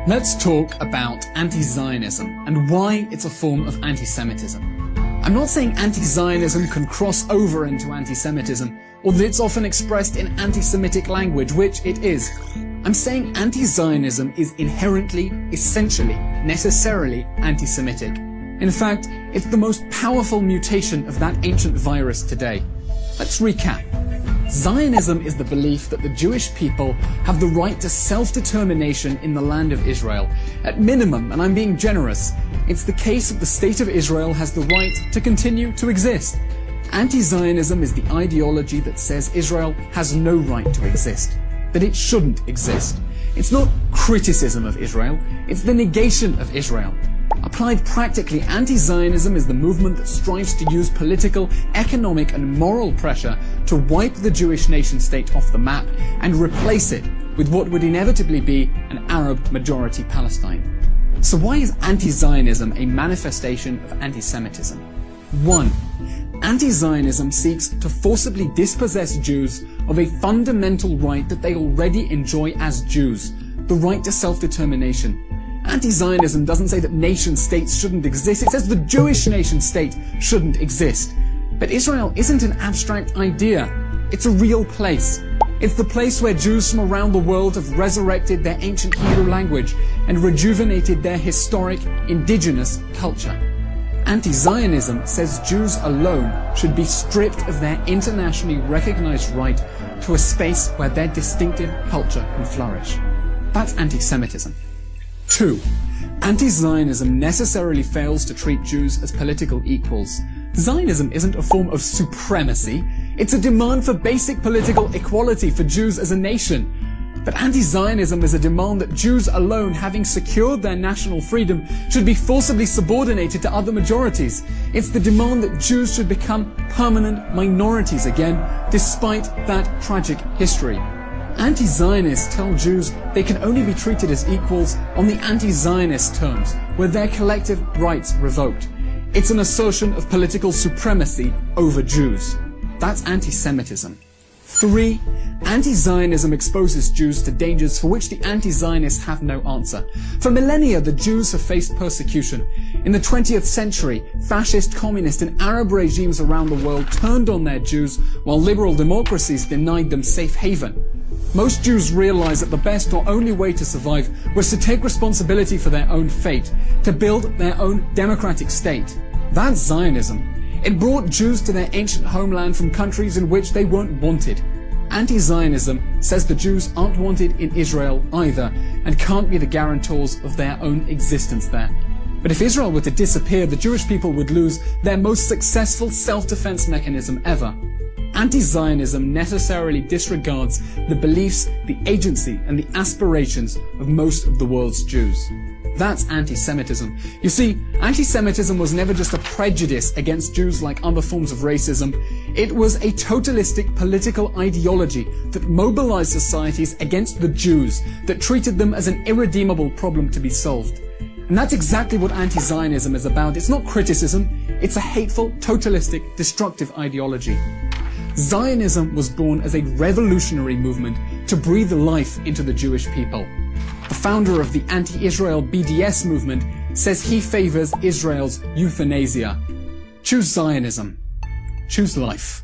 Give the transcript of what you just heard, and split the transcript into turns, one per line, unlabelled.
Let's talk about anti-Zionism and why it's a form of anti-Semitism. I'm not saying anti-Zionism can cross over into anti-Semitism, or that it's often expressed in anti-Semitic language, which it is. I'm saying anti-Zionism is inherently, essentially, necessarily anti-Semitic. In fact, it's the most powerful mutation of that ancient virus today. Let's recap. Zionism is the belief that the Jewish people have the right to self-determination in the land of Israel. At minimum, and I'm being generous, it's the case that the state of Israel has the right to continue to exist. Anti-Zionism is the ideology that says Israel has no right to exist, that it shouldn't exist. It's not criticism of Israel, it's the negation of Israel. Applied practically, anti-Zionism is the movement that strives to use political, economic and moral pressure to wipe the Jewish nation-state off the map and replace it with what would inevitably be an Arab-majority Palestine. So why is anti-Zionism a manifestation of anti-Semitism? 1. Anti-Zionism seeks to forcibly dispossess Jews of a fundamental right that they already enjoy as Jews, the right to self-determination. Anti-Zionism doesn't say that nation-states shouldn't exist, it says the Jewish nation-state shouldn't exist. But Israel isn't an abstract idea, it's a real place. It's the place where Jews from around the world have resurrected their ancient Hebrew language and rejuvenated their historic, indigenous culture. Anti-Zionism says Jews alone should be stripped of their internationally recognized right to a space where their distinctive culture can flourish. That's anti-Semitism. 2. Anti-Zionism necessarily fails to treat Jews as political equals. Zionism isn't a form of supremacy, it's a demand for basic political equality for Jews as a nation. But anti-Zionism is a demand that Jews alone, having secured their national freedom, should be forcibly subordinated to other majorities. It's the demand that Jews should become permanent minorities again, despite that tragic history. Anti-Zionists tell Jews they can only be treated as equals on the anti-Zionist terms, with their collective rights revoked. It's an assertion of political supremacy over Jews. That's anti-Semitism. 3. Anti-Zionism exposes Jews to dangers for which the anti-Zionists have no answer. For millennia, the Jews have faced persecution. In the 20th century, fascist, communist and Arab regimes around the world turned on their Jews, while liberal democracies denied them safe haven. Most Jews realized that the best or only way to survive was to take responsibility for their own fate, to build their own democratic state. That's Zionism. It brought Jews to their ancient homeland from countries in which they weren't wanted. Anti-Zionism says the Jews aren't wanted in Israel either and can't be the guarantors of their own existence there. But if Israel were to disappear, the Jewish people would lose their most successful self-defense mechanism ever. Anti-Zionism necessarily disregards the beliefs, the agency and the aspirations of most of the world's Jews. That's anti-Semitism. You see, anti-Semitism was never just a prejudice against Jews like other forms of racism. It was a totalistic political ideology that mobilized societies against the Jews, that treated them as an irredeemable problem to be solved. And that's exactly what anti-Zionism is about. It's not criticism, it's a hateful, totalistic, destructive ideology. Zionism was born as a revolutionary movement to breathe life into the Jewish people. The founder of the anti-Israel BDS movement says he favors Israel's euthanasia. Choose Zionism. Choose life.